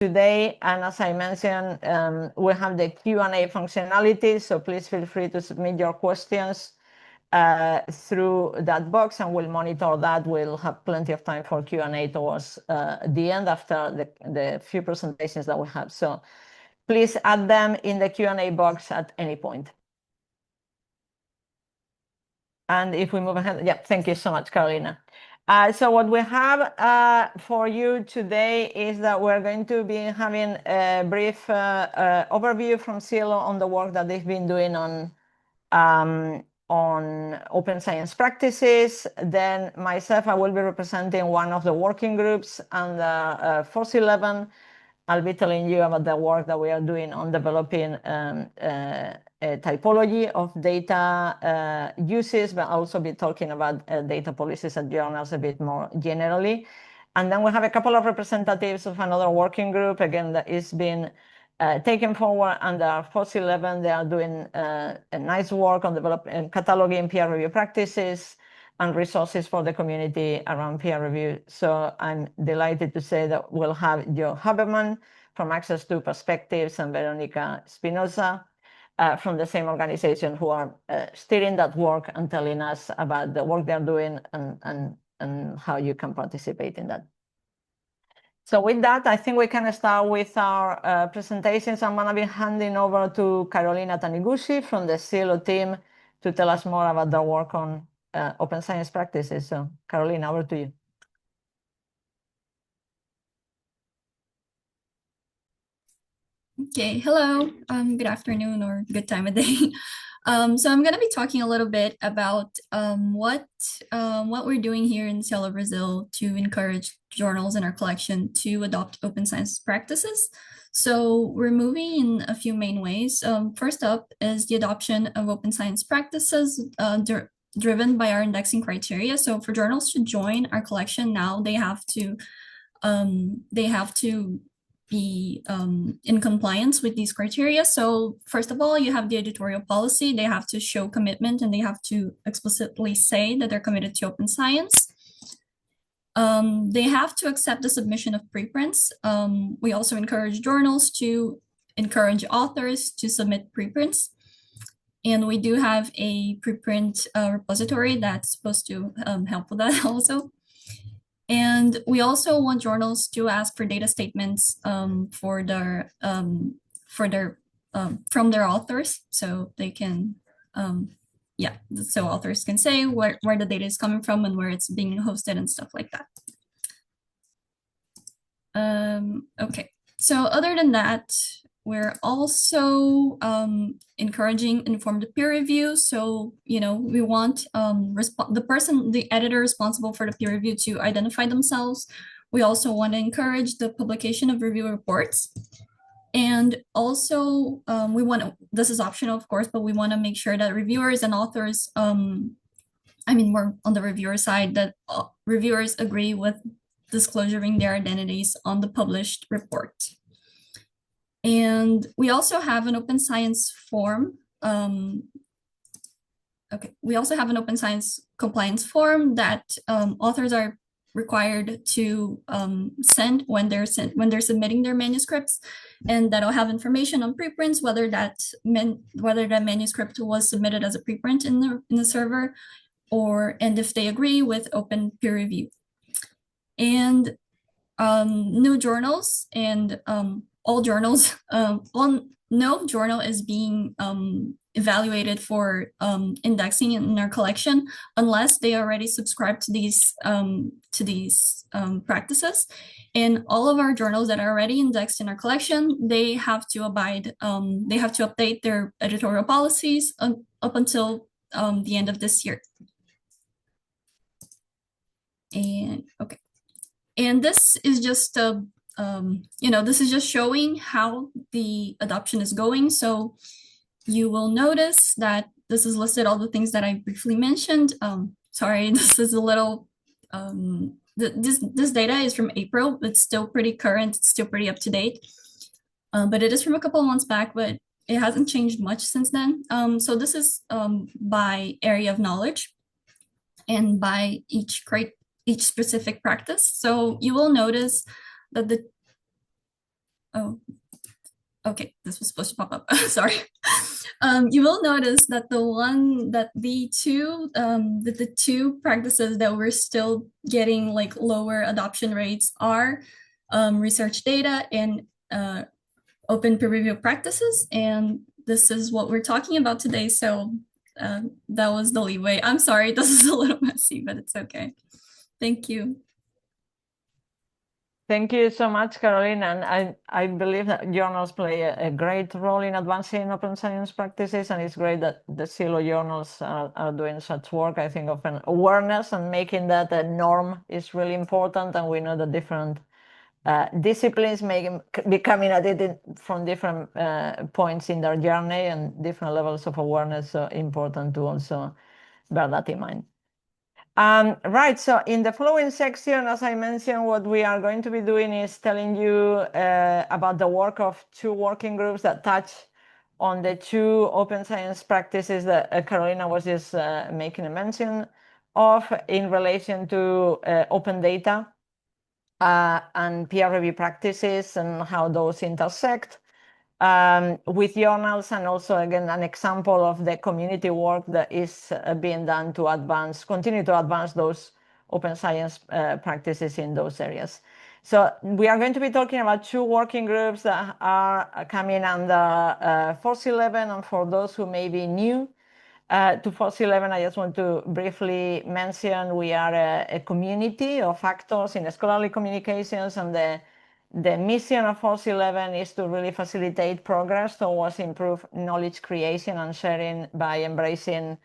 today. And as I mentioned, we have the Q&A functionality, so please feel free to submit your questions through that box, and we'll monitor that. We'll have plenty of time for Q&A towards the end after the few presentations that we have. So please add them in the Q&A box at any point. And if we move ahead, yeah, thank you so much, Carolina. So what we have for you today is that we're going to be having a brief overview from SciELO on the work that they've been doing on open science practices. Then myself, I will be representing one of the working groups, and SciELO-FORCE11. I'll be telling you about the work that we are doing on developing a typology of data uses, but I'll also be talking about data policies and journals a bit more generally. And then we have a couple of representatives of another working group, again, that is being taken forward under SciELO-FORCE11. They are doing a nice work on developing, cataloging peer review practices and resources for the community around peer review. So I'm delighted to say that we'll have Joe Haberman from Access to Perspectives and Veronica Spinoza from the same organization, who are steering that work and telling us about the work they're doing and how you can participate in that. So with that, I think we can start with our presentations. I'm going to be handing over to Carolina Taniguchi from the SciELO team to tell us more about their work on open science practices. So Carolina, over to you. Okay, hello, good afternoon or good time of day. So I'm going to be talking a little bit about what we're doing here in SciELO Brazil to encourage journals in our collection to adopt open science practices. So we're moving in a few main ways. First up is the adoption of open science practices driven by our indexing criteria. So for journals to join our collection now, they have to be in compliance with these criteria. So first of all, you have the editorial policy. They have to show commitment, and they have to explicitly say that they're committed to open science. They have to accept the submission of preprints. We also encourage journals to encourage authors to submit preprints. And we do have a preprint repository that's supposed to help with that also. And we also want journals to ask for data statements from their authors, so they can, so authors can say where the data is coming from and where it's being hosted and stuff like that. Okay, so other than that, we're also encouraging informed peer review. So, we want the editor responsible for the peer review to identify themselves. We also want to encourage the publication of review reports. And also, this is optional, of course, but we want to make sure that reviewers and authors, we're on the reviewer side, that reviewers agree with disclosing their identities on the published report. And we also have an open science form. We also have an open science compliance form that authors are required to send when they're submitting their manuscripts, and that'll have information on preprints, whether that manuscript was submitted as a preprint in the server, and if they agree with open peer review. And new journals and all journals, no journal is being evaluated for indexing in our collection unless they already subscribe to these practices. And all of our journals that are already indexed in our collection, they have to update their editorial policies up until the end of this year. And this is just this is just showing how the adoption is going. So you will notice that this is listed all the things that I briefly mentioned. Sorry, this is a little, this data is from April. It's still pretty current, it's still pretty up to date. But it is from a couple of months back, but it hasn't changed much since then. So this is by area of knowledge and by each specific practice. So you will notice that Oh, okay, this was supposed to pop up. Sorry. You will notice that the two practices that we're still getting like lower adoption rates are research data and open peer review practices. And this is what we're talking about today. So that was the leeway. I'm sorry, this is a little messy, but it's okay. Thank you. Thank you so much, Caroline. And I believe that journals play a great role in advancing open science practices, and it's great that the SciELO journals are doing such work. I think often awareness and making that a norm is really important, and we know that different disciplines may be coming at it from different points in their journey and different levels of awareness, so important to also bear that in mind. Right, so in the following section, as I mentioned, what we are going to be doing is telling you about the work of two working groups that touch on the two open science practices that Carolina was just making a mention of in relation to open data and peer review practices and how those intersect with journals, and also, again, an example of the community work that is being done to continue to advance those open science practices in those areas. So we are going to be talking about two working groups that are coming under FORCE11, and for those who may be new to FORCE11, I just want to briefly mention we are a community of actors in scholarly communications, and the mission of FORCE11 is to really facilitate progress towards improved knowledge creation and sharing by embracing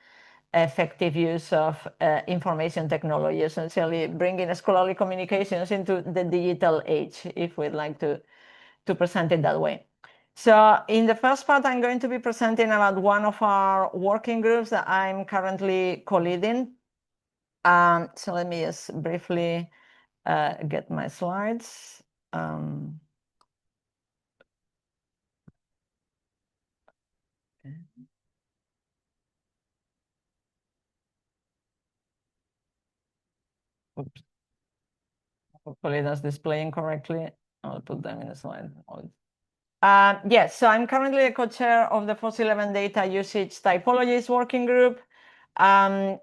effective use of information technology, essentially bringing scholarly communications into the digital age, if we'd like to present it that way. So in the first part, I'm going to be presenting about one of our working groups that I'm currently co-leading. So let me just briefly get my slides. Oops. Hopefully that's displaying correctly. I'll put them in the slide. Yes, so I'm currently a co-chair of the FORCE11 Data Usage Typologies Working Group. I'm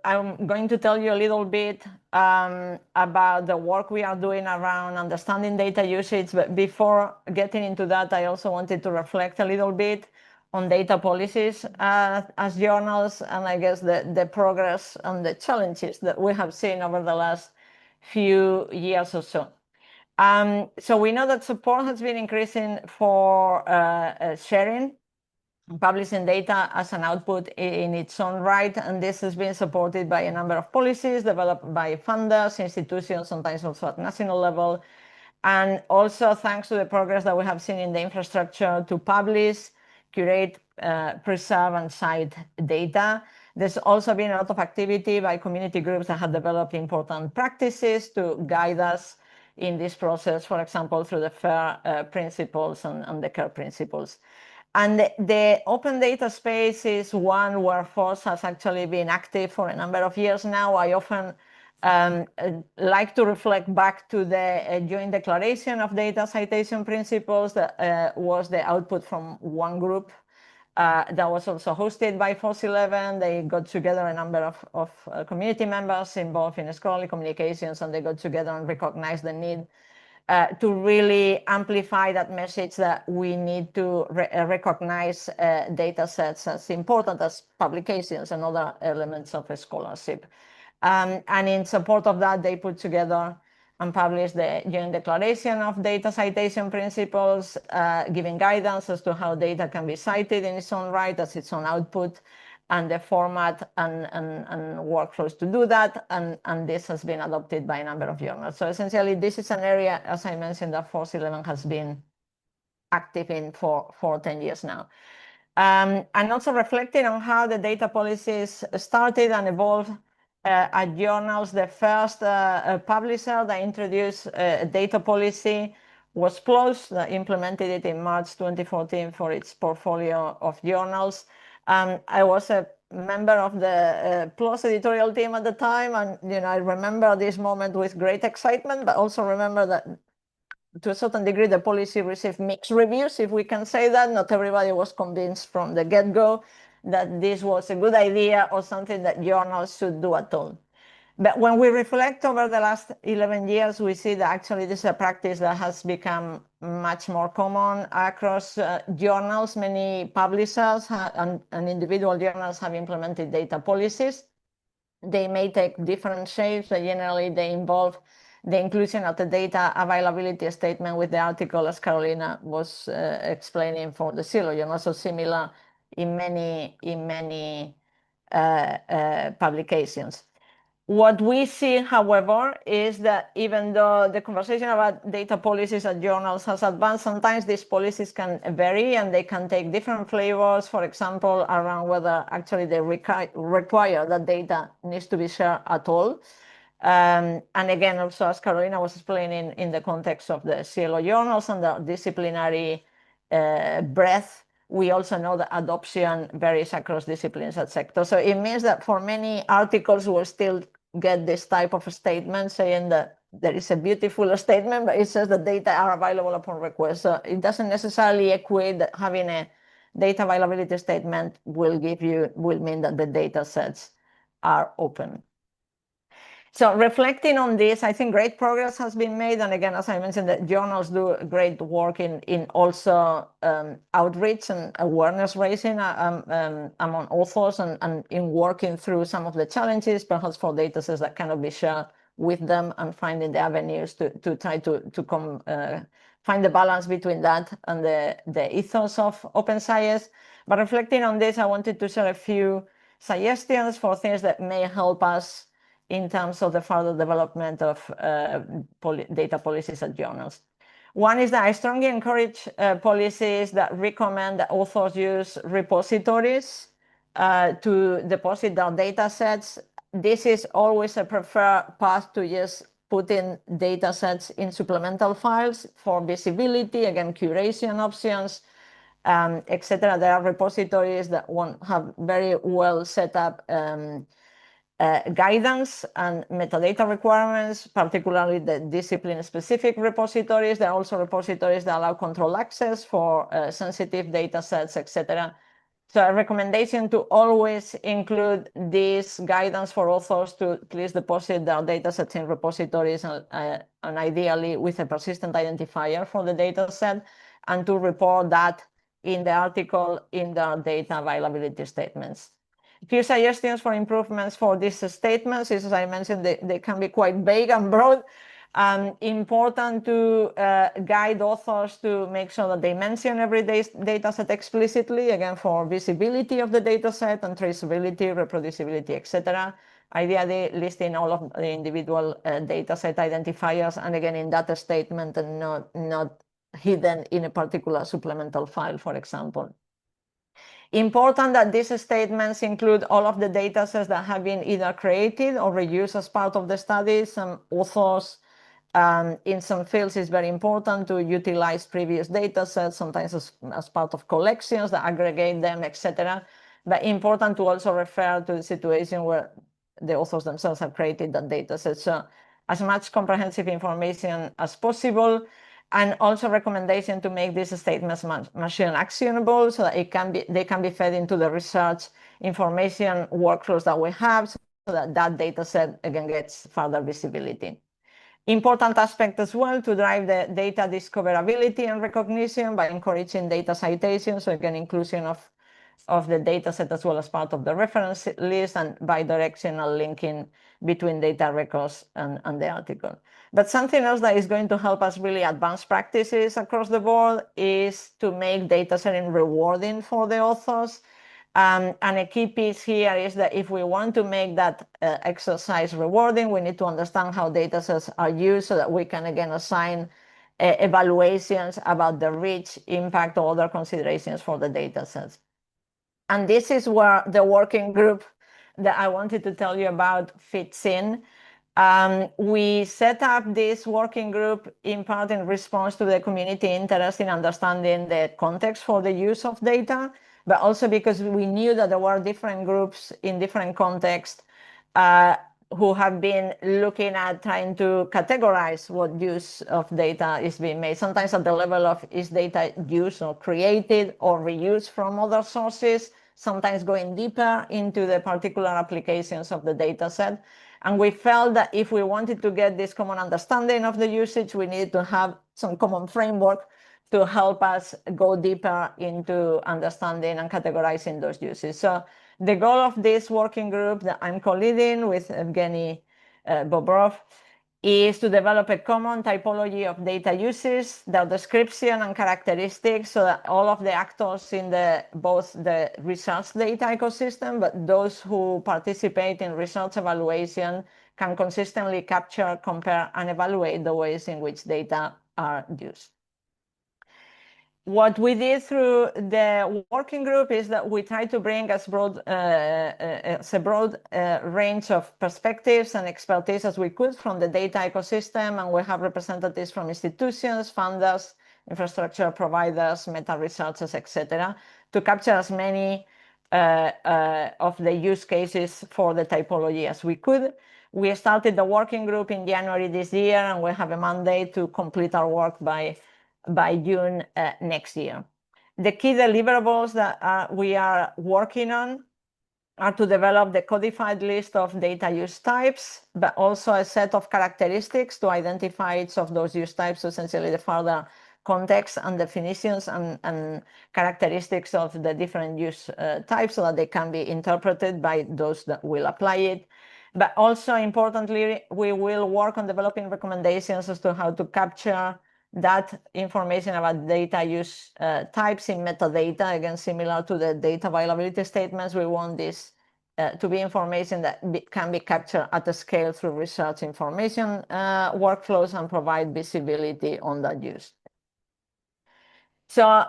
going to tell you a little bit about the work we are doing around understanding data usage. But before getting into that, I also wanted to reflect a little bit on data policies as journals, and I guess the progress and the challenges that we have seen over the last few years or so. So we know that support has been increasing for sharing, publishing data as an output in its own right, and this has been supported by a number of policies developed by funders, institutions, sometimes also at national level, and also thanks to the progress that we have seen in the infrastructure to publish, curate, preserve, and cite data. There's also been a lot of activity by community groups that have developed important practices to guide us in this process, for example, through the FAIR principles and the CARE principles. And the open data space is one where FOSS has actually been active for a number of years now. I often like to reflect back to the joint declaration of data citation principles that was the output from one group that was also hosted by FOSS11. They got together a number of community members involved in scholarly communications, and they got together and recognized the need to really amplify that message that we need to recognize data sets as important as publications and other elements of a scholarship. And in support of that, they put together and published the Joint Declaration of Data Citation Principles, giving guidance as to how data can be cited in its own right as its own output, and the format and workflows to do that. And this has been adopted by a number of journals. So essentially, this is an area, as I mentioned, that FORCE11 has been active in for 10 years now. And also reflecting on how the data policies started and evolved at journals. The first publisher that introduced a data policy was PLOS, that implemented it in March 2014 for its portfolio of journals. I was a member of the PLOS editorial team at the time, and I remember this moment with great excitement, but also remember that to a certain degree, the policy received mixed reviews, if we can say that. Not everybody was convinced from the get-go that this was a good idea or something that journals should do at all. But when we reflect over the last 11 years, we see that actually this is a practice that has become much more common across journals. Many publishers and individual journals have implemented data policies. They may take different shapes, but generally they involve the inclusion of the data availability statement with the article, as Carolina was explaining for the SciELO, and also similar in many publications. What we see, however, is that even though the conversation about data policies at journals has advanced, sometimes these policies can vary and they can take different flavors, for example, around whether actually they require that data needs to be shared at all. And again, also as Carolina was explaining in the context of the SciELO journals and the disciplinary breadth, we also know that adoption varies across disciplines and sectors. So it means that for many articles, we'll still get this type of a statement saying that there is a beautiful statement, but it says that data are available upon request. So it doesn't necessarily equate that having a data availability statement will mean that the data sets are open. So reflecting on this, I think great progress has been made. And again, as I mentioned, the journals do great work in also outreach and awareness raising among authors and in working through some of the challenges, perhaps for data sets that cannot be shared with them, and finding the avenues to try to find the balance between that and the ethos of open science. But reflecting on this, I wanted to share a few suggestions for things that may help us in terms of the further development of data policies at journals. One is that I strongly encourage policies that recommend that authors use repositories to deposit their data sets. This is always a preferred path to just putting data sets in supplemental files for visibility, again, curation options, etc. There are repositories that have very well set up guidance and metadata requirements, particularly the discipline-specific repositories. There are also repositories that allow control access for sensitive data sets, etc. So a recommendation to always include this guidance for authors to please deposit their data sets in repositories and ideally with a persistent identifier for the data set, and to report that in the article in their data availability statements. A few suggestions for improvements for these statements is, as I mentioned, they can be quite vague and broad. Important to guide authors to make sure that they mention every data set explicitly, again, for visibility of the data set and traceability, reproducibility, etc. Ideally listing all of the individual data set identifiers, and again, in that statement, and not hidden in a particular supplemental file, for example. Important that these statements include all of the data sets that have been either created or reused as part of the study. Some authors in some fields it's very important to utilize previous data sets, sometimes as part of collections that aggregate them, etc. But important to also refer to the situation where the authors themselves have created that data set. So as much comprehensive information as possible. And also recommendation to make these statements machine actionable so that they can be fed into the research information workflows that we have, so that data set again gets further visibility. Important aspect as well to drive the data discoverability and recognition by encouraging data citation, so again inclusion of the data set as well as part of the reference list, and bidirectional linking between data records and the article. But something else that is going to help us really advance practices across the board is to make data setting rewarding for the authors. And a key piece here is that if we want to make that exercise rewarding, we need to understand how data sets are used so that we can again assign evaluations about the reach, impact, or other considerations for the data sets. And this is where the working group that I wanted to tell you about fits in. We set up this working group in part in response to the community interest in understanding the context for the use of data, but also because we knew that there were different groups in different contexts who have been looking at trying to categorize what use of data is being made, sometimes at the level of is data used or created or reused from other sources, sometimes going deeper into the particular applications of the data set. And we felt that if we wanted to get this common understanding of the usage, we needed to have some common framework to help us go deeper into understanding and categorizing those uses. So the goal of this working group that I'm co-leading with Evgeny Bobrov is to develop a common typology of data uses, their description and characteristics, so that all of the actors in both the research data ecosystem, but those who participate in research evaluation can consistently capture, compare, and evaluate the ways in which data are used. What we did through the working group is that we tried to bring as broad range of perspectives and expertise as we could from the data ecosystem, and we have representatives from institutions, funders, infrastructure providers, meta researchers, etc., to capture as many of the use cases for the typology as we could. We started the working group in January this year, and we have a mandate to complete our work by June next year. The key deliverables that we are working on are to develop the codified list of data use types, but also a set of characteristics to identify each of those use types, essentially the further context and definitions and characteristics of the different use types so that they can be interpreted by those that will apply it. But also importantly, we will work on developing recommendations as to how to capture that information about data use types in metadata, again, similar to the data availability statements. We want this to be information that can be captured at a scale through research information workflows and provide visibility on that use. So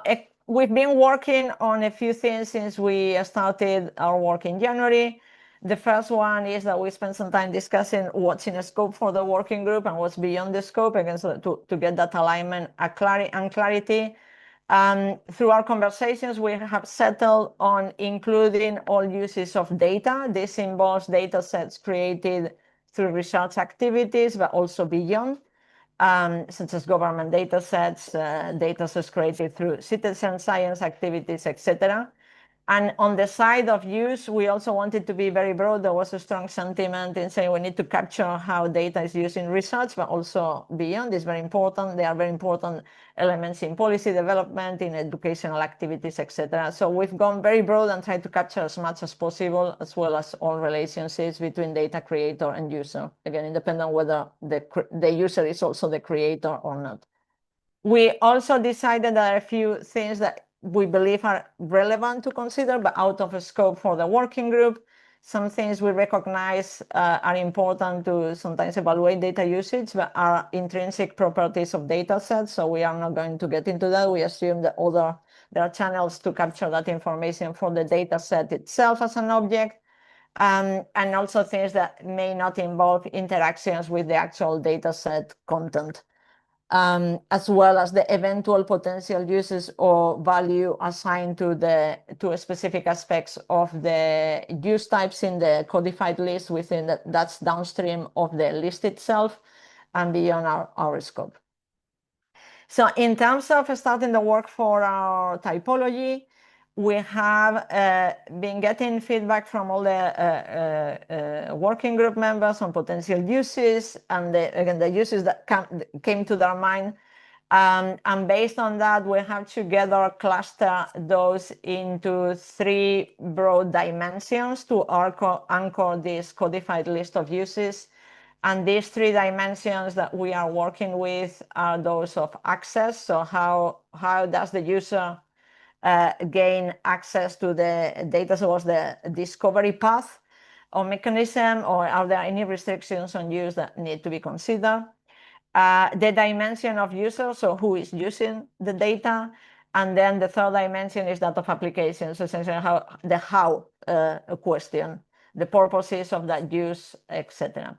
we've been working on a few things since we started our work in January. The first one is that we spent some time discussing what's in a scope for the working group and what's beyond the scope, again, so to get that alignment and clarity. Through our conversations, we have settled on including all uses of data. This involves data sets created through research activities, but also beyond, such as government data sets created through citizen science activities, etc. And on the side of use, we also wanted to be very broad. There was a strong sentiment in saying we need to capture how data is used in research, but also beyond is very important. They are very important elements in policy development, in educational activities, etc. So we've gone very broad and tried to capture as much as possible, as well as all relationships between data creator and user, again, independent whether the user is also the creator or not. We also decided that there are a few things that we believe are relevant to consider, but out of a scope for the working group. Some things we recognize are important to sometimes evaluate data usage, but are intrinsic properties of data sets. So we are not going to get into that. We assume that there are channels to capture that information for the data set itself as an object, and also things that may not involve interactions with the actual data set content. As well as the eventual potential uses or value assigned to specific aspects of the use types in the codified list within that's downstream of the list itself and beyond our scope. So in terms of starting the work for our typology, we have been getting feedback from all the working group members on potential uses and again, the uses that came to their mind. And based on that, we have together cluster those into 3 broad dimensions to anchor this codified list of uses. And these 3 dimensions that we are working with are those of access. So how does the user gain access to the data source, the discovery path or mechanism, or are there any restrictions on use that need to be considered? The dimension of users, so who is using the data, and then the 3rd dimension is that of applications, so essentially the how question, the purposes of that use, etc.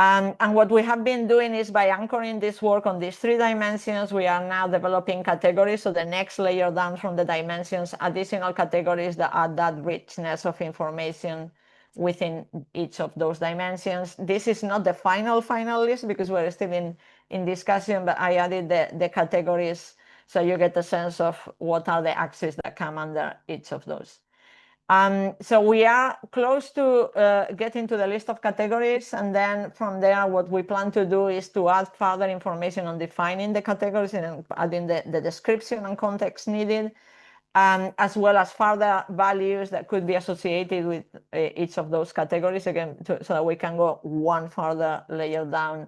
And what we have been doing is by anchoring this work on these 3 dimensions, we are now developing categories. So the next layer down from the dimensions, additional categories that add that richness of information within each of those dimensions. This is not the final list because we're still in discussion, but I added the categories so you get a sense of what are the axes that come under each of those. So we are close to getting to the list of categories, and then from there what we plan to do is to add further information on defining the categories and adding the description and context needed, as well as further values that could be associated with each of those categories, again, so that we can go one further layer down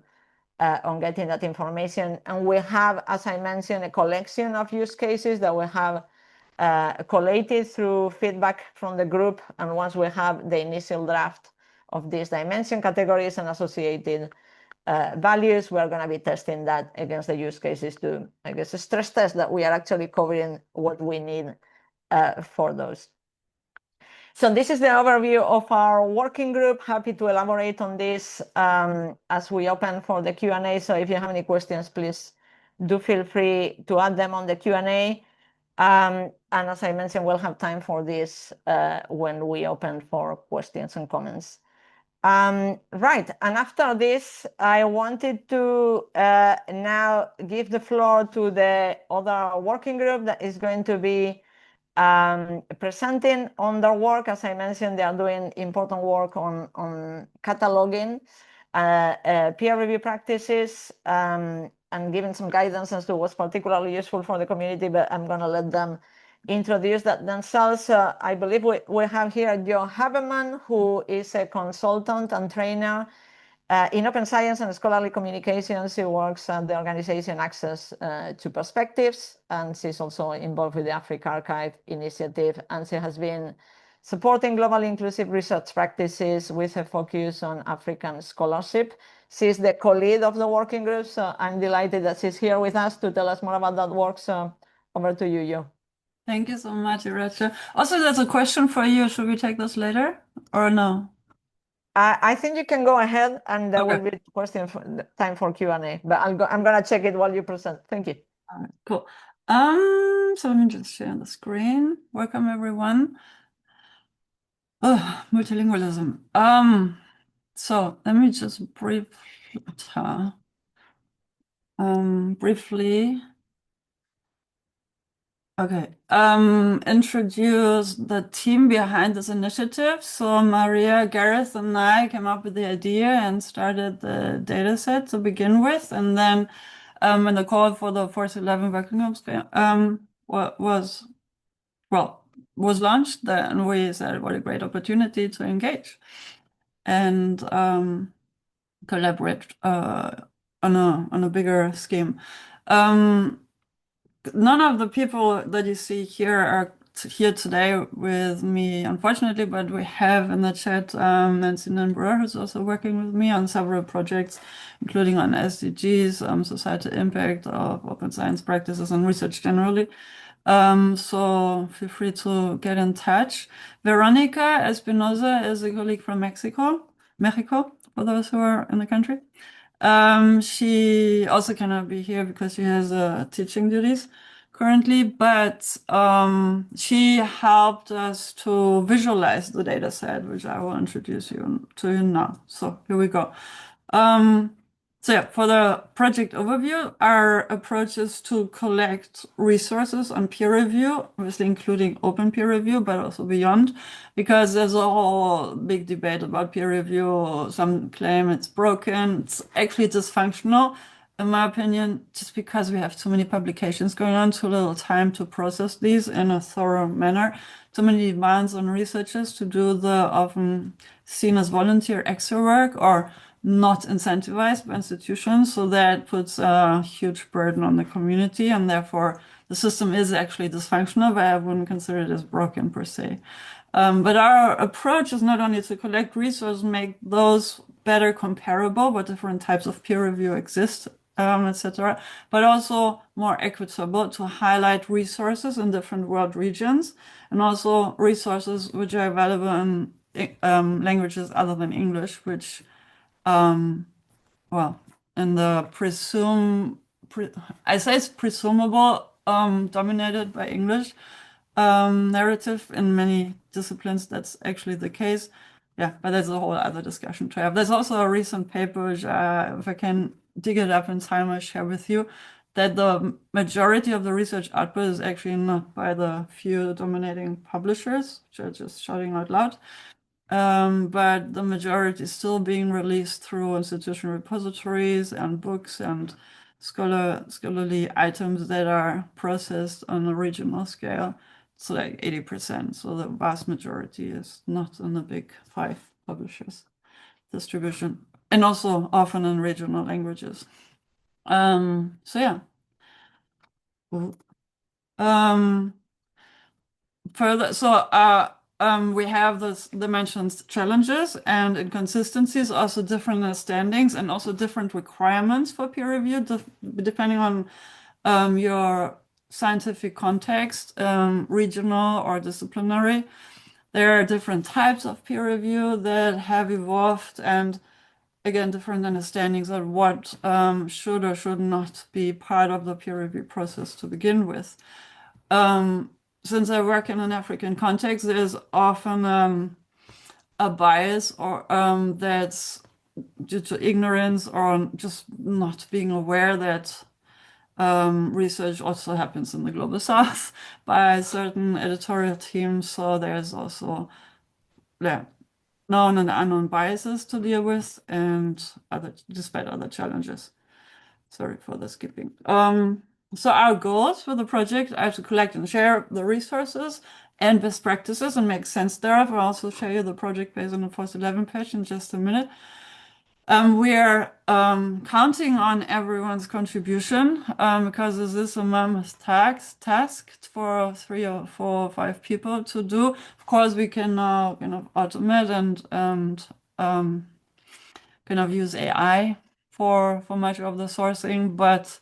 on getting that information. And we have, as I mentioned, a collection of use cases that we have collated through feedback from the group. And once we have the initial draft of these dimension categories and associated values, we're going to be testing that against the use cases to, I guess, stress test that we are actually covering what we need for those. So this is the overview of our working group. Happy to elaborate on this as we open for the Q&A. So if you have any questions, please do feel free to add them on the Q&A. And as I mentioned, we'll have time for this when we open for questions and comments. Right, and after this, I wanted to now give the floor to the other working group that is going to be presenting on their work. As I mentioned, they are doing important work on cataloging peer review practices and giving some guidance as to what's particularly useful for the community, but I'm going to let them introduce that themselves. I believe we have here Joe Haberman, who is a consultant and trainer in open science and scholarly communications. She works at the organization Access to Perspectives, and she's also involved with the Africa Archive initiative, and she has been supporting globally inclusive research practices with a focus on African scholarship. She's the co-lead of the working group, so I'm delighted that she's here with us to tell us more about that work. So over to you, Joe. Thank you so much, Iracha. Also, there's a question for you. Should we take this later or no? I think you can go ahead, and there will be question time for Q&A. But I'm gonna check it while you present. Thank you. All right, cool. So let me just share the screen. Welcome everyone. Oh, multilingualism. So let me just briefly introduce the team behind this initiative. So Maria, Gareth, and I came up with the idea and started the data set to begin with. And then when the call for the Force11 working groups was launched, then we said, what a great opportunity to engage and collaborate on a bigger scheme. None of the people that you see here are here today with me, unfortunately, but we have in the chat Nancy Nanbroer, who's also working with me on several projects, including on SDGs, societal impact of open science practices and research generally. So feel free to get in touch. Veronica Espinoza is a colleague from Mexico, for those who are in the country. She also cannot be here because she has teaching duties currently, but she helped us to visualize the data set, which I will introduce you to now. So here we go. So yeah, for the project overview, our approach is to collect resources on peer review, obviously including open peer review, but also beyond, because there's a whole big debate about peer review. Some claim it's broken. It's actually dysfunctional, in my opinion, just because we have too many publications going on, too little time to process these in a thorough manner, too many demands on researchers to do the often seen as volunteer extra work or not incentivized by institutions, so that puts a huge burden on the community, and therefore the system is actually dysfunctional, but I wouldn't consider it as broken per se. But our approach is not only to collect resources, make those better comparable, what different types of peer review exist, etc., but also more equitable, to highlight resources in different world regions, and also resources which are available in languages other than English, which well, in the I say it's presumable, dominated by English narrative in many disciplines. That's actually the case. yeah, but that's a whole other discussion to have. There's also a recent paper, which if I can dig it up in time, I'll share with you, that the majority of the research output is actually not by the few dominating publishers, which are just shouting out loud, but the majority is still being released through institutional repositories and books and scholarly items that are processed on a regional scale. It's like 80%. So the vast majority is not in the big 5 publishers distribution, and also often in regional languages. So yeah. Further, so we have this dimensions, challenges and inconsistencies, also different understandings and also different requirements for peer review, depending on your scientific context, regional or disciplinary. There are different types of peer review that have evolved, and again, different understandings of what should or should not be part of the peer review process to begin with. Since I work in an African context, there's often a bias or that's due to ignorance or just not being aware that research also happens in the global south by certain editorial teams. So there's also known and unknown biases to deal with, and despite other challenges. Sorry for the skipping. So our goals for the project are to collect and share the resources and best practices and make sense thereof. I'll also show you the project based on the FORCE11 page in just a minute. We are counting on everyone's contribution because this is a mammoth task for 3 or 4 or 5 people to do. Of course, we can now automate and kind of use AI for much of the sourcing, but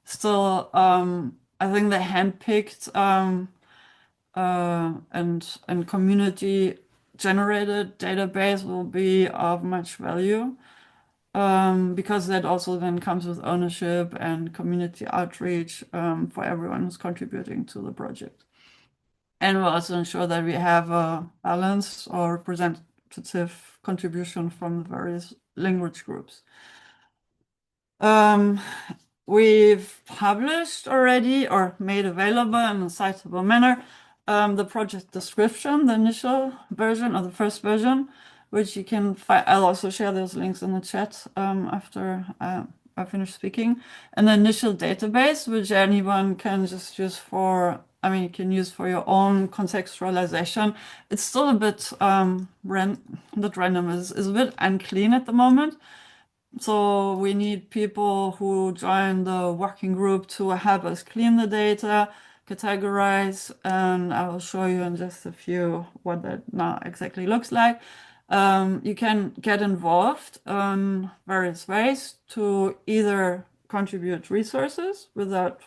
still, I think the handpicked and community generated database will be of much value. Because that also then comes with ownership and community outreach for everyone who's contributing to the project. And we'll also ensure that we have a balanced or representative contribution from the various language groups. We've published already or made available in a citable manner the project description, the initial version or the first version, which you can find. I'll also share those links in the chat after I finish speaking. And the initial database, which anyone can just use for, you can use for your own contextualization. It's still a bit not random, is a bit unclean at the moment. So we need people who join the working group to help us clean the data, categorize, and I will show you in just a few what that now exactly looks like. You can get involved in various ways to either contribute resources without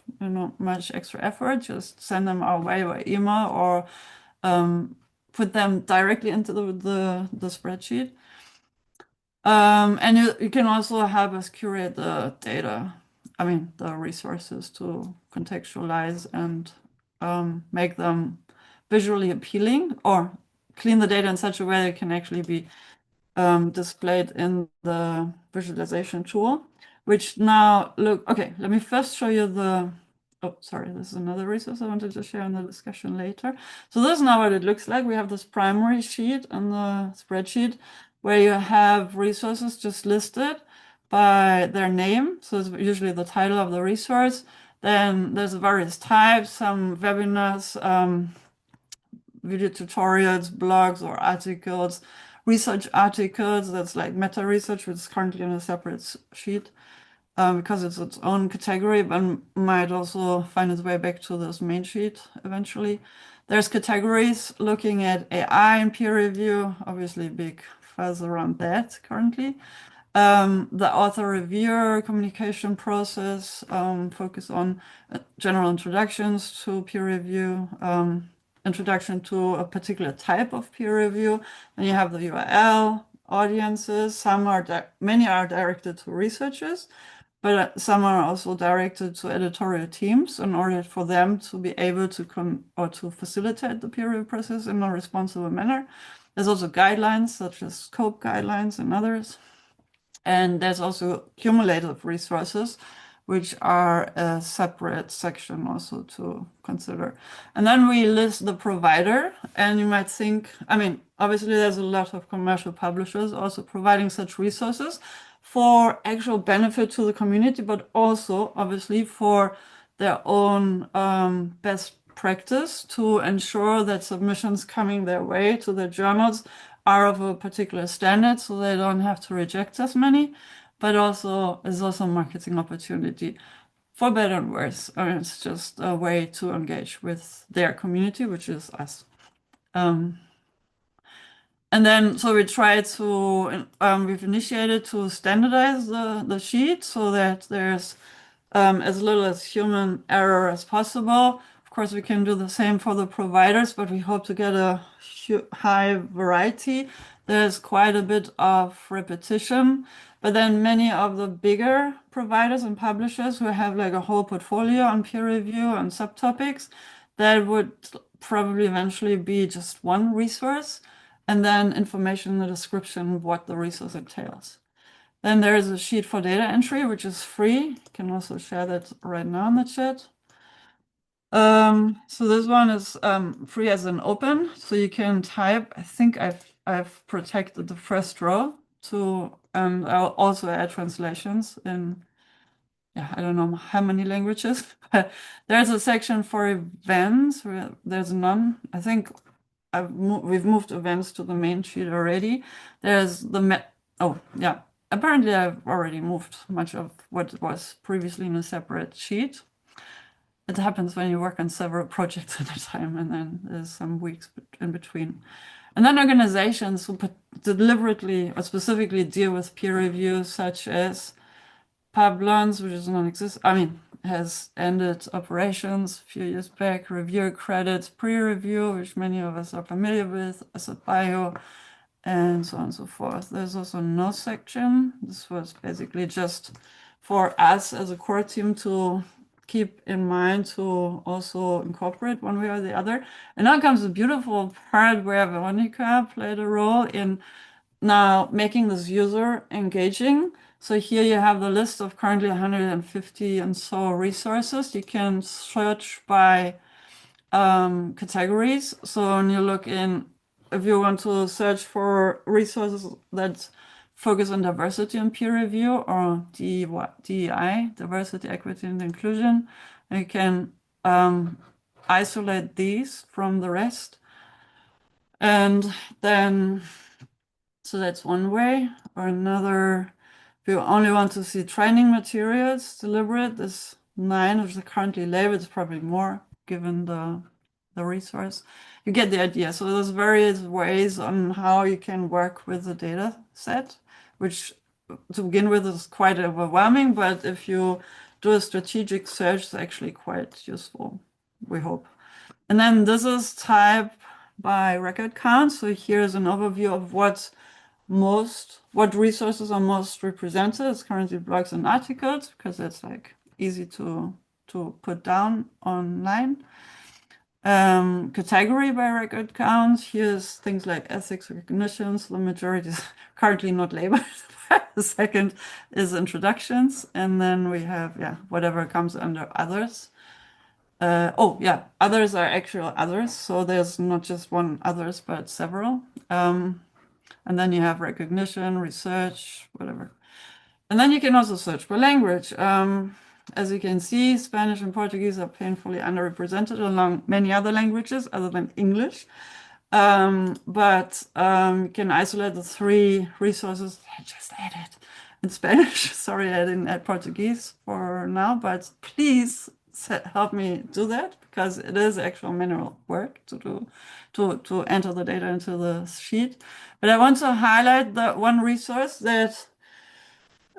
much extra effort, just send them our way by email or put them directly into the spreadsheet. And you can also help us curate the data, the resources to contextualize and make them visually appealing or clean the data in such a way that it can actually be displayed in the visualization tool, which now okay, let me first show you sorry, this is another resource I wanted to share in the discussion later. So this is now what it looks like. We have this primary sheet on the spreadsheet where you have resources just listed by their name. So it's usually the title of the resource. Then there's various types, some webinars, video tutorials, blogs or articles, research articles, that's like meta research, which is currently in a separate sheet because it's its own category, but might also find its way back to this main sheet eventually. There's categories looking at AI and peer review, obviously big fuzz around that currently. The author-reviewer communication process, focus on general introductions to peer review, introduction to a particular type of peer review. Then you have the URL, audiences. Many are directed to researchers, but some are also directed to editorial teams in order for them to be able to to facilitate the peer review process in a responsible manner. There's also guidelines such as scope guidelines and others. And there's also cumulative resources, which are a separate section also to consider. And then we list the provider, and you might think, I mean, obviously there's a lot of commercial publishers also providing such resources for actual benefit to the community, but also obviously for their own best practice to ensure that submissions coming their way to the journals are of a particular standard, so they don't have to reject as many, but also is also a marketing opportunity for better and worse. I mean, it's just a way to engage with their community, which is us. And then, so we try to, we've initiated to standardize the sheet so that there's as little as human error as possible. Of course, we can do the same for the providers, but we hope to get a high variety. There's quite a bit of repetition, but then many of the bigger providers and publishers who have like a whole portfolio on peer review and subtopics, that would probably eventually be just one resource, and then information in the description of what the resource entails. Then there is a sheet for data entry, which is free. You can also share that right now in the chat. So this one is free as an open, so you can type. I think I've protected the first row to, and I'll also add translations in, yeah, I don't know how many languages. But there's a section for events. There's none. I think we've moved events to the main sheet already. There's the oh yeah. Apparently, I've already moved much of what was previously in a separate sheet. It happens when you work on several projects at a time, and then there's some weeks in between. And then organizations who deliberately or specifically deal with peer review, such as Pablons, which is non-existent, I mean, has ended operations a few years back, reviewer credits, pre-review, which many of us are familiar with, as a bio, and so on and so forth. There's also no section. This was basically just for us as a core team to keep in mind to also incorporate one way or the other. And now comes the beautiful part where Veronica played a role in now making this user engaging. So here you have the list of currently 150 and so resources. You can search by categories. So when you look in, if you want to search for resources that focus on diversity and peer review, or DEI, diversity, equity, and inclusion, you can isolate these from the rest. And then, so that's one way. Or another, if you only want to see training materials, deliberate, there's 9, which is currently labeled. It's probably more given the resource. You get the idea. So there's various ways on how you can work with the data set, which to begin with is quite overwhelming, but if you do a strategic search, it's actually quite useful, we hope. And then this is type by record count. So here's an overview of what resources are most represented. It's currently blogs and articles, because it's like easy to put down online. Category by record count. Here's things like ethics recognitions. The majority is currently not labeled. The second is introductions. And then we have, yeah, whatever comes under others. Oh, yeah, others are actual others. So there's not just one others, but several. And then you have recognition, research, whatever. And then you can also search by language. As you can see, Spanish and Portuguese are painfully underrepresented along many other languages other than English. But you can isolate the 3 resources I just added in Spanish. Sorry, I didn't add Portuguese for now, but please help me do that, because it is actual manual work to do to enter the data into the sheet. But I want to highlight the one resource that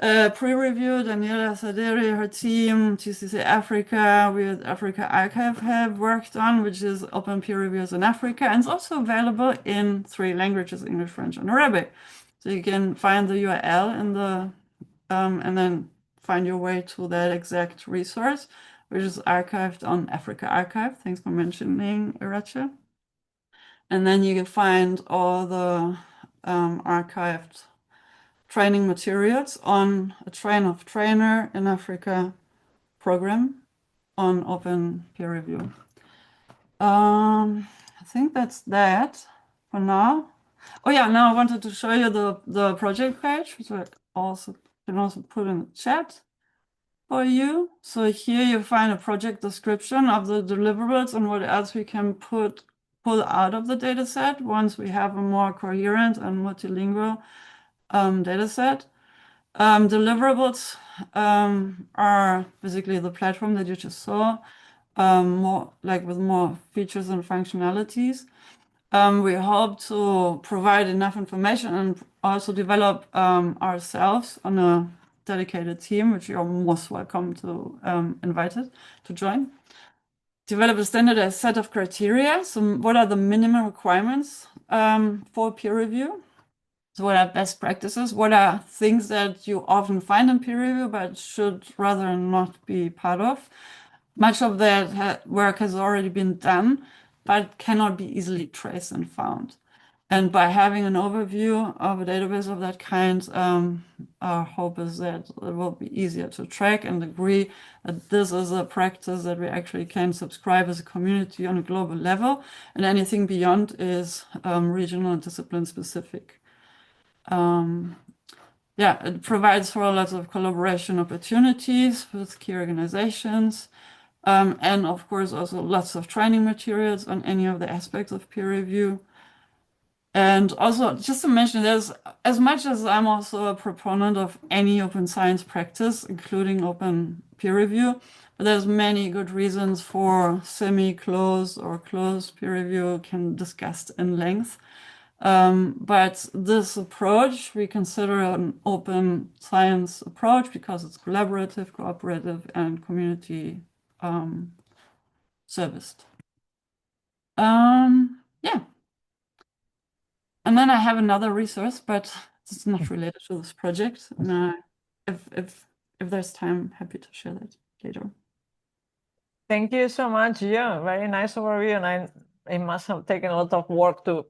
pre-reviewed Daniela Saderi, her team, TCC Africa, we at Africa Archive have worked on, which is open peer reviews in Africa. And it's also available in 3 languages, English, French, and Arabic. So you can find the URL in the, and then find your way to that exact resource, which is archived on Africa Archive. Thanks for mentioning, Iracha. And then you can find all the archived training materials on a Train of Trainer in Africa program on open peer review. I think that's that for now. Oh yeah, now I wanted to show you the project page, which I can also put in the chat for you. So here you find a project description of the deliverables and what else we can pull out of the data set once we have a more coherent and multilingual data set. Deliverables are basically the platform that you just saw, more like with more features and functionalities. We hope to provide enough information and also develop ourselves on a dedicated team, which you're most welcome to invited to join. Develop a standardized set of criteria. So what are the minimum requirements for peer review? So what are best practices? What are things that you often find in peer review but should rather not be part of? Much of that work has already been done, but cannot be easily traced and found. And by having an overview of a database of that kind, our hope is that it will be easier to track and agree that this is a practice that we actually can subscribe as a community on a global level, and anything beyond is regional and discipline specific. Yeah, it provides for lots of collaboration opportunities with key organizations, and of course also lots of training materials on any of the aspects of peer review. And also, just to mention, there's, as much as I'm also a proponent of any open science practice, including open peer review, but there's many good reasons for semi-closed or closed peer review, can discuss in length. But this approach we consider an open science approach because it's collaborative, cooperative, and community serviced. Yeah. And then I have another resource, but it's not related to this project. And if there's time, happy to share that later. Thank you so much. Yeah, very nice overview. And it must have taken a lot of work to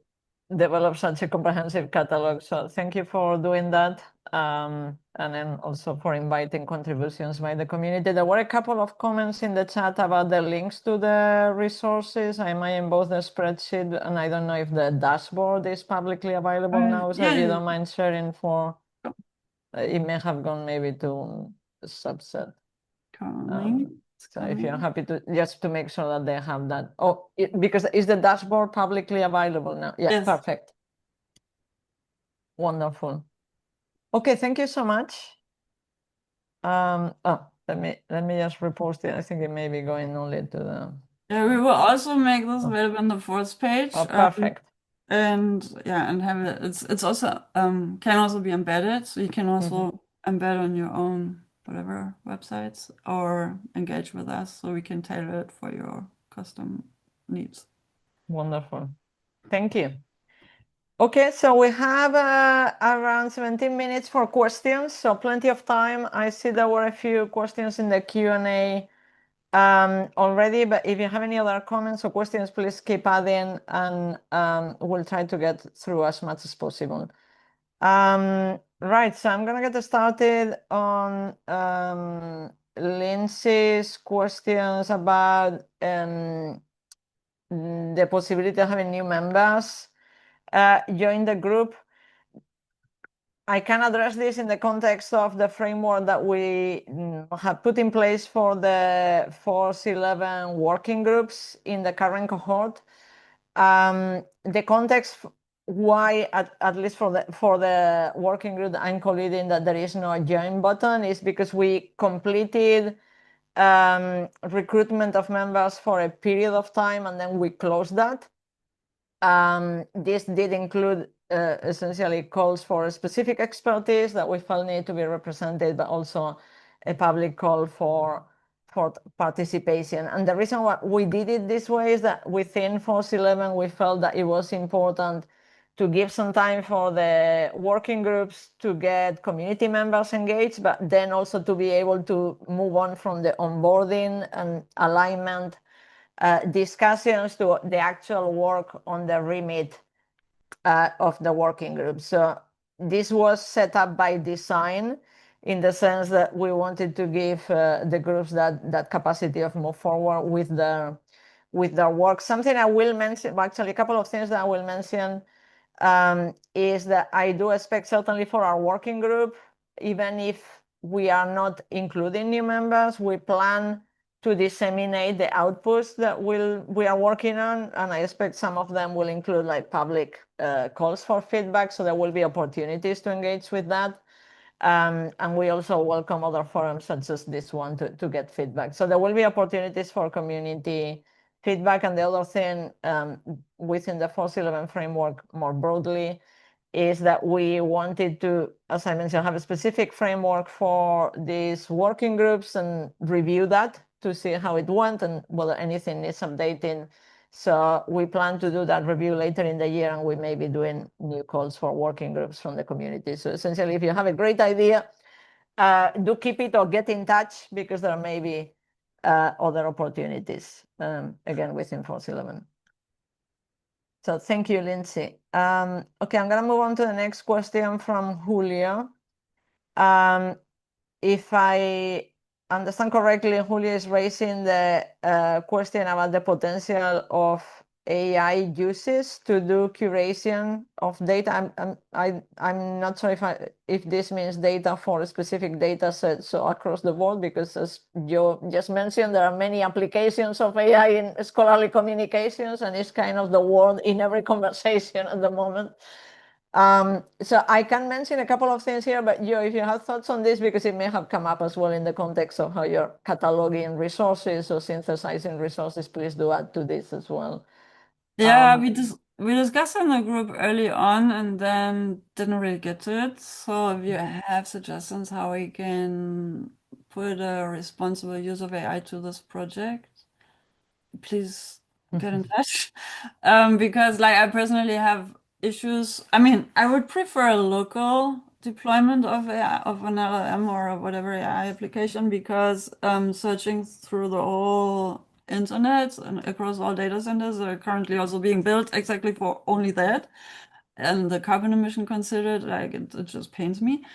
develop such a comprehensive catalog. So thank you for doing that. And then also for inviting contributions by the community. There were a couple of comments in the chat about the links to the resources. I imagine both the spreadsheet and I don't know if the dashboard is publicly available now. So if you don't mind sharing for, it may have gone maybe to a subset. So if you're happy to, just to make sure that they have that. Oh, because is the dashboard publicly available now? Yeah, yes. Perfect. Wonderful. Okay, thank you so much. Oh, let me just repost it. I think it may be going only to the. Yeah, we will also make this available on the fourth page. Oh, perfect. And yeah, and have it. It's also can also be embedded, so you can also embed on your own whatever websites or engage with us, so we can tailor it for your custom needs. Wonderful. Thank you. Okay, so we have around 17 minutes for questions, so plenty of time. I see there were a few questions in the Q&A already, but if you have any other comments or questions, please keep adding, and we'll try to get through as much as possible. Right, so I'm gonna get started on Lindsay's questions about the possibility of having new members join the group. I can address this in the context of the framework that we have put in place for the SciELO-11 working groups in the current cohort. The context why, at least for the working group that I'm co-leading, that there is no join button is because we completed recruitment of members for a period of time and then we closed that. This did include essentially calls for specific expertise that we felt need to be represented, but also a public call for participation. And the reason why we did it this way is that within SciELO-11 we felt that it was important to give some time for the working groups to get community members engaged, but then also to be able to move on from the onboarding and alignment discussions to the actual work on the remit of the working group. So this was set up by design in the sense that we wanted to give the groups that capacity of move forward with their work. Something I will mention, actually a couple of things that I will mention is that I do expect certainly for our working group, even if we are not including new members, we plan to disseminate the outputs that we are working on, and I expect some of them will include like public calls for feedback, so there will be opportunities to engage with that. And we also welcome other forums such as this one to get feedback. So there will be opportunities for community feedback. And the other thing within the FORCE11 framework more broadly is that we wanted to, as I mentioned, have a specific framework for these working groups and review that to see how it went and whether anything needs updating. So we plan to do that review later in the year, and we may be doing new calls for working groups from the community. So essentially, if you have a great idea, do keep it or get in touch, because there may be other opportunities, again, within FORCE11. So thank you, Lindsay. Okay, I'm going to move on to the next question from Julio. If I understand correctly, Julio is raising the question about the potential of AI uses to do curation of data. I'm not sure if this means data for a specific data set, so across the board, because as you just mentioned, there are many applications of AI in scholarly communications, and it's kind of the word in every conversation at the moment. So I can mention a couple of things here, but if you have thoughts on this, because it may have come up as well in the context of how you're cataloging resources or synthesizing resources, please do add to this as well. Yeah, we discussed in the group early on and then didn't really get to it. So if you have suggestions how we can put a responsible use of AI to this project, please get in touch. Because like I personally have issues. I mean, I would prefer a local deployment of AI, of an LLM or whatever AI application, because searching through the whole internet and across all data centers are currently also being built exactly for only that. And the carbon emission considered, like it just pains me.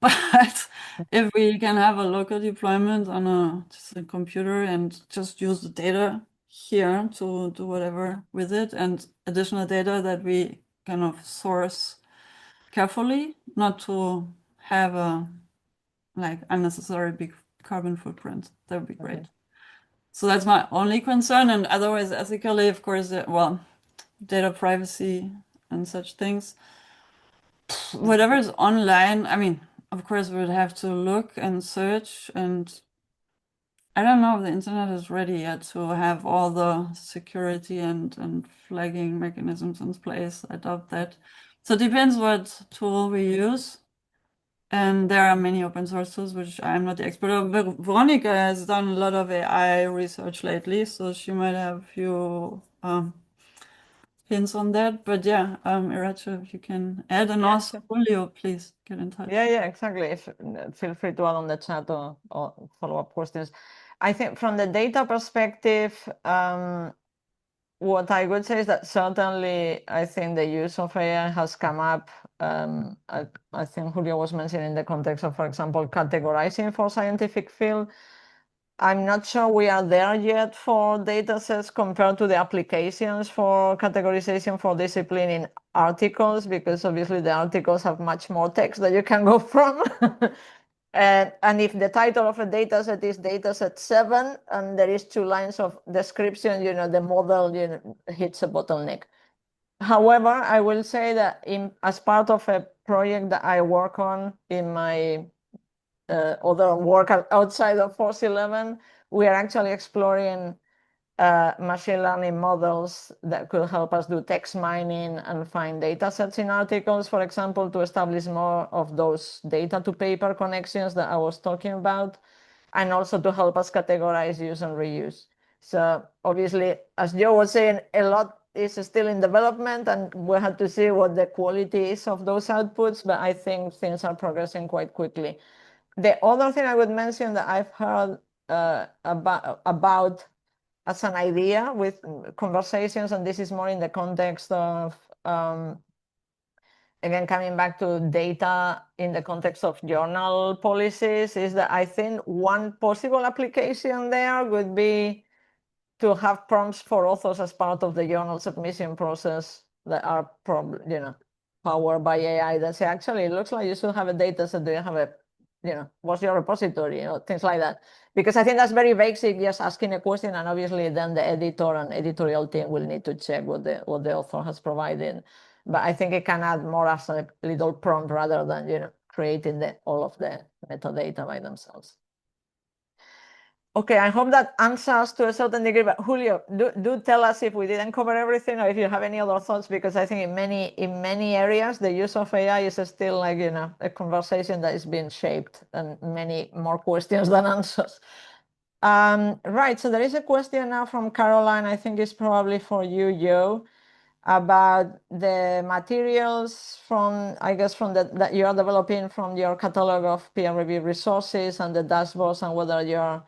But if we can have a local deployment on just a computer and just use the data here to do whatever with it, and additional data that we kind of source carefully, not to have a like unnecessary big carbon footprint, that would be great. Okay. So that's my only concern, and otherwise ethically, of course, well, data privacy and such things. Whatever is online, I mean, of course, we would have to look and search, and I don't know if the internet is ready yet to have all the security and flagging mechanisms in place. I doubt that. So it depends what tool we use. And there are many open source tools, which I'm not the expert of. Veronica has done a lot of AI research lately, so she might have a few hints on that. But yeah, Iracha, if you can add, and also Julio, please get in touch. Yeah, exactly. Feel free to add on the chat or follow-up questions. I think from the data perspective, what I would say is that certainly I think the use of AI has come up. I think Julio was mentioning in the context of, for example, categorizing for scientific field. I'm not sure we are there yet for data sets compared to the applications for categorization for discipline in articles, because obviously the articles have much more text that you can go from. And if the title of a data set is dataset 7 and there is 2 lines of description, the model hits a bottleneck. However, I will say that as part of a project that I work on in my other work outside of FORCE11, we are actually exploring machine learning models that could help us do text mining and find data sets in articles, for example, to establish more of those data to paper connections that I was talking about, and also to help us categorize, use, and reuse. So obviously, as Joe was saying, a lot is still in development, and we have to see what the quality is of those outputs, but I think things are progressing quite quickly. The other thing I would mention that I've heard about as an idea with conversations, and this is more in the context of, again, coming back to data in the context of journal policies, is that I think one possible application there would be to have prompts for authors as part of the journal submission process that are powered by AI that say, actually, it looks like you should have a data set. Do you have a, what's your repository, things like that. Because I think that's very basic, just asking a question, and obviously then the editor and editorial team will need to check what the author has provided. But I think it can add more as a little prompt rather than creating all of the metadata by themselves. Okay, I hope that answers to a certain degree, but Julio, do tell us if we didn't cover everything or if you have any other thoughts, because I think in many areas, the use of AI is still like, a conversation that is being shaped and many more questions than answers. Right, so there is a question now from Caroline, I think it's probably for you, Joe, about the materials from, I guess, that you are developing from your catalog of peer-reviewed resources and the dashboards, and whether you're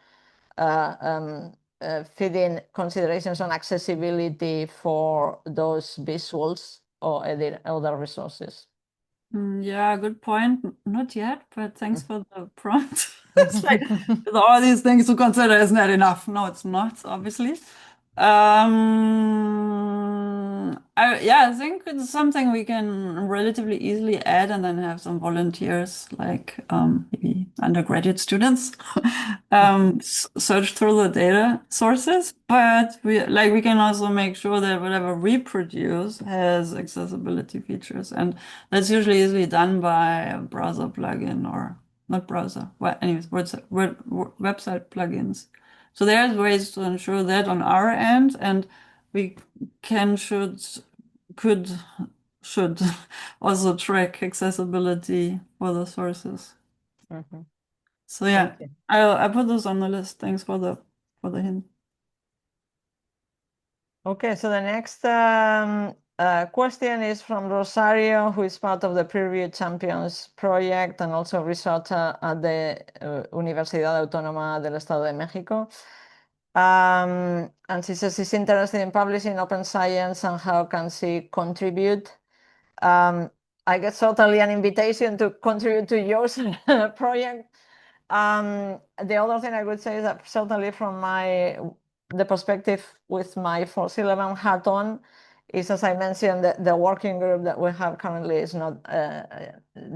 feeding considerations on accessibility for those visuals or other resources. Yeah, good point. Not yet, but thanks for the prompt. It's like, with all these things to consider, isn't that enough? No, it's not, obviously. I think it's something we can relatively easily add and then have some volunteers, like maybe undergraduate students, search through the data sources. But we can also make sure that whatever we produce has accessibility features, and that's usually easily done by a browser plugin, or not browser. Well, anyways, website plugins. So there's ways to ensure that on our end, and we could also track accessibility for the sources. Mm-hmm. So yeah, I put those on the list. Thanks for the hint. Okay, so the next question is from Rosario, who is part of the Peer Review Champions project and also researcher at the Universidad Autónoma del Estado de México. And she says she's interested in publishing open science and how can she contribute. I guess certainly an invitation to contribute to your project. The other thing I would say is that certainly from the perspective with my SciELO-11 hat on is, as I mentioned, the working group that we have currently is not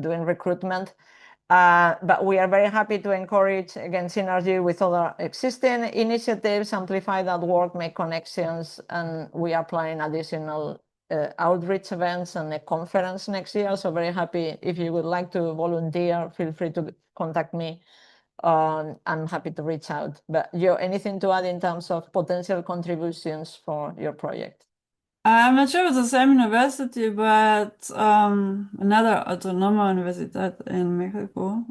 doing recruitment. But we are very happy to encourage, again, synergy with other existing initiatives, amplify that work, make connections, and we are planning additional outreach events and a conference next year. So very happy. If you would like to volunteer, feel free to contact me. I'm happy to reach out. But Joe, anything to add in terms of potential contributions for your project? I'm not sure it's the same university, but another Autónoma Universidad in Mexico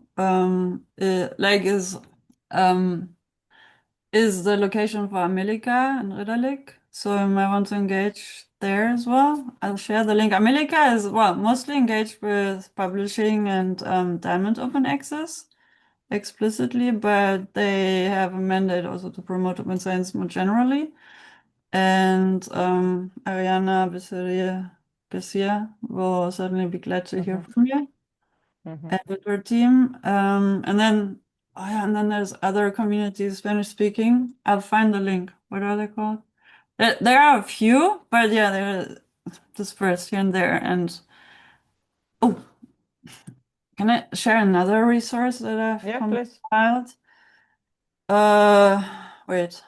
is the location for Amelica and Ridderlich. So you might want to engage there as well. I'll share the link. Amelica is mostly engaged with publishing and Diamond Open Access explicitly, but they have a mandate also to promote open science more generally. And Ariana Becerra will certainly be glad to hear from you and with her team. And then there's other communities, Spanish speaking. I'll find the link. What are they called? There are a few, but yeah, they're dispersed here and there. And can I share another resource that I've compiled? Wait.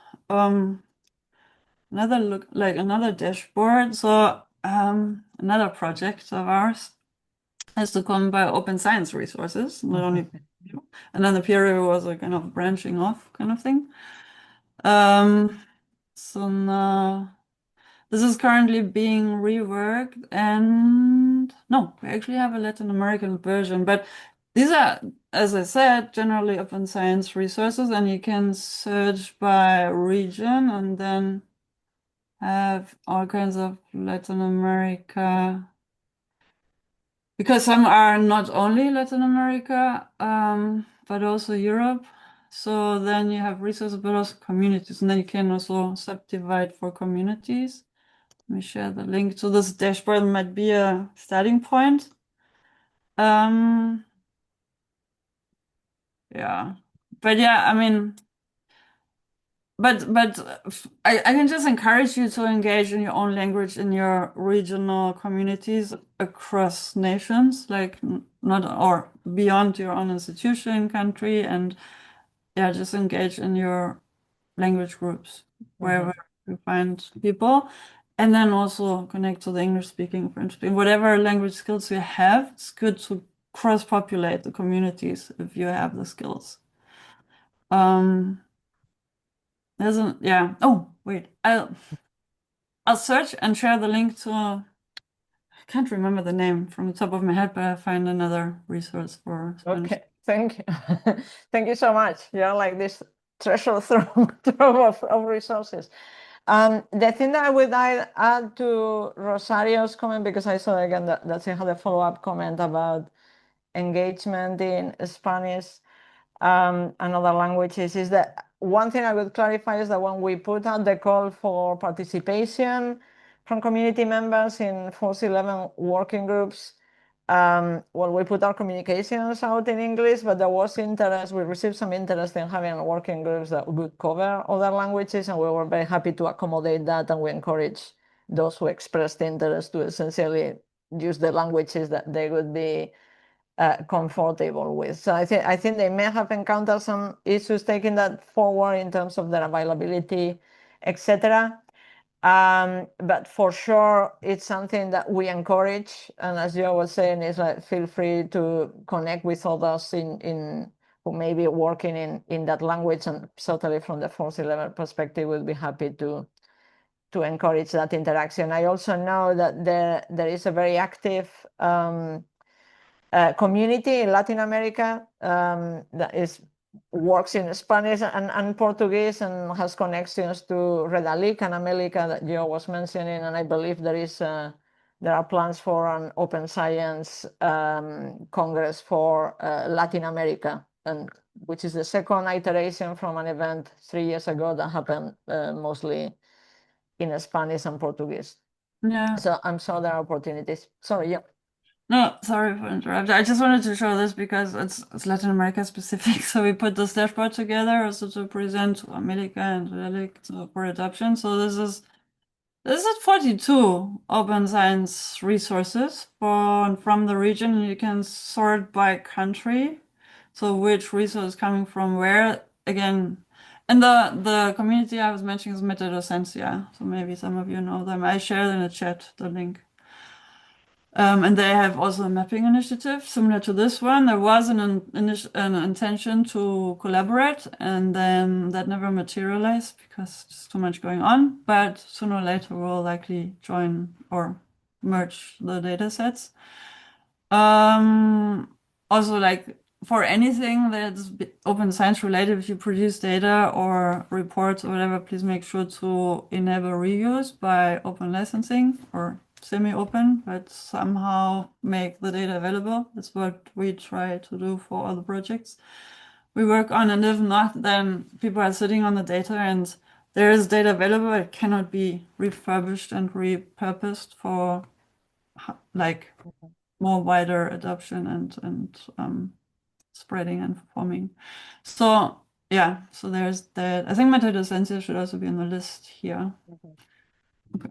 Another dashboard. So another project of ours has to come by open science resources, not only, and then the peer review was a kind of branching off kind of thing. So now this is currently being reworked, and no, we actually have a Latin American version, but these are, as I said, generally open science resources, and you can search by region and then have all kinds of Latin America, because some are not only Latin America, but also Europe. So then you have resources, but also communities, and then you can also subdivide for communities. Let me share the link to this dashboard. Might be a starting point. Yeah, but yeah, I mean, but I can just encourage you to engage in your own language in your regional communities across nations, like not or beyond your own institution, country, and yeah, just engage in your language groups wherever you find people, and then also connect to the English speaking, French speaking, whatever language skills you have. It's good to cross-populate the communities if you have the skills. Yeah. Oh, wait. I'll search and share the link to. I can't remember the name from the top of my head, but I'll find another resource for Spanish. Okay, thank you. Thank you so much. You're like this treasure trove of resources. The thing that I would add to Rosario's comment, because I saw again that she had a follow-up comment about engagement in Spanish and other languages, is that one thing I would clarify is that when we put out the call for participation from community members in FORCE11 working groups, well, we put our communications out in English, but there was interest, we received some interest in having working groups that would cover other languages, and we were very happy to accommodate that, and we encourage those who expressed interest to essentially use the languages that they would be comfortable with. So I think they may have encountered some issues taking that forward in terms of their availability, etc. But for sure, it's something that we encourage. And as Joe was saying, is like feel free to connect with others in who may be working in that language, and certainly from the FORCE11 perspective, we'll be happy to encourage that interaction. I also know that there is a very active community in Latin America that works in Spanish and Portuguese, and has connections to Redalic and Amelica that Joe was mentioning. And I believe there are plans for an Open Science Congress for Latin America, and which is the second iteration from an event 3 years ago that happened mostly in Spanish and Portuguese. Yeah. So I'm sure there are opportunities. Sorry, yeah. No, sorry for interrupting. I just wanted to show this because it's Latin America specific. So we put this dashboard together also to present to America and Relic for adoption. So this is 42 open science resources from the region, and you can sort by country. So which resource is coming from where again. And the community I was mentioning is Metadocencia. So maybe some of you know them. I shared in the chat the link. And they have also a mapping initiative similar to this one. There was an intention to collaborate, and then that never materialized because there's too much going on. But sooner or later, we'll likely join or merge the data sets. Also, like for anything that's open science related, if you produce data or reports or whatever, please make sure to enable reuse by open licensing or semi-open, but somehow make the data available. That's what we try to do for all the projects we work on. And if not, then people are sitting on the data and there is data available. It cannot be refurbished and repurposed for like more wider adoption and spreading and performing. So yeah, so there's that. I think Metadocencia should also be on the list here. Okay.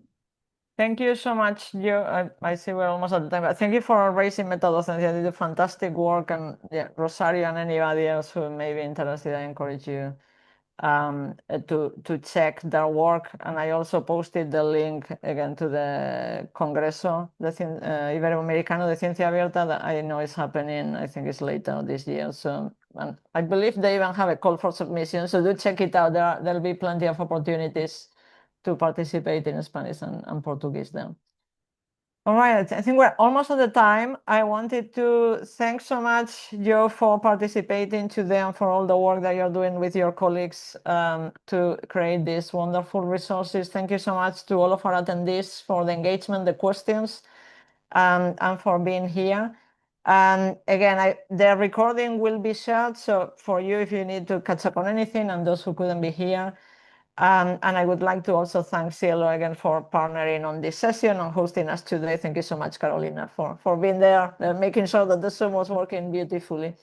Thank you so much, Joe. I see we're almost at the time, but thank you for raising Metadocencia. They did fantastic work, and yeah, Rosario and anybody else who may be interested, I encourage you to check their work. And I also posted the link again to the Congreso Iberoamericano de Ciencia Abierta that I know is happening, I think it's later this year. So, and I believe they even have a call for submission, so do check it out. There'll be plenty of opportunities to participate in Spanish and Portuguese then. All right, I think we're almost at the time. I wanted to thank so much, Joe, for participating today and for all the work that you're doing with your colleagues to create these wonderful resources. Thank you so much to all of our attendees for the engagement, the questions, and for being here. Again, the recording will be shared. So for you, if you need to catch up on anything, and those who couldn't be here. And I would like to also thank SciELO again for partnering on this session and hosting us today. Thank you so much, Carolina, for being there, making sure that the Zoom was working beautifully.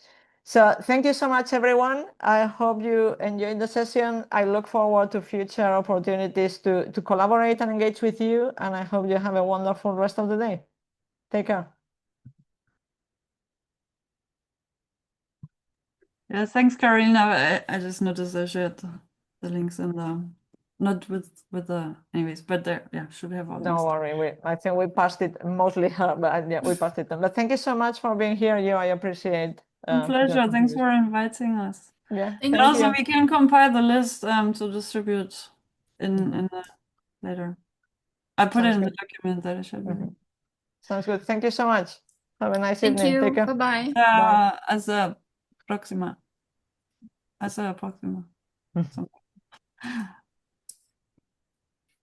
So thank you so much, everyone. I hope you enjoyed the session. I look forward to future opportunities to collaborate and engage with you. And I hope you have a wonderful rest of the day. Take care. Yeah, thanks, Carolina. I just noticed I shared the links in the, not with the, anyways, but there, yeah, should have all Don't worry, I think we passed it mostly, but yeah, we passed it. But thank you so much for being here. I appreciate. Pleasure. Thanks for inviting us. Yeah. And also we can compile the list to distribute in the later. I put it in the document that I shared with you. Sounds good. Thank you so much. Have a nice Thank evening. you. Take care. Bye-bye. Bye. Hasta la próxima.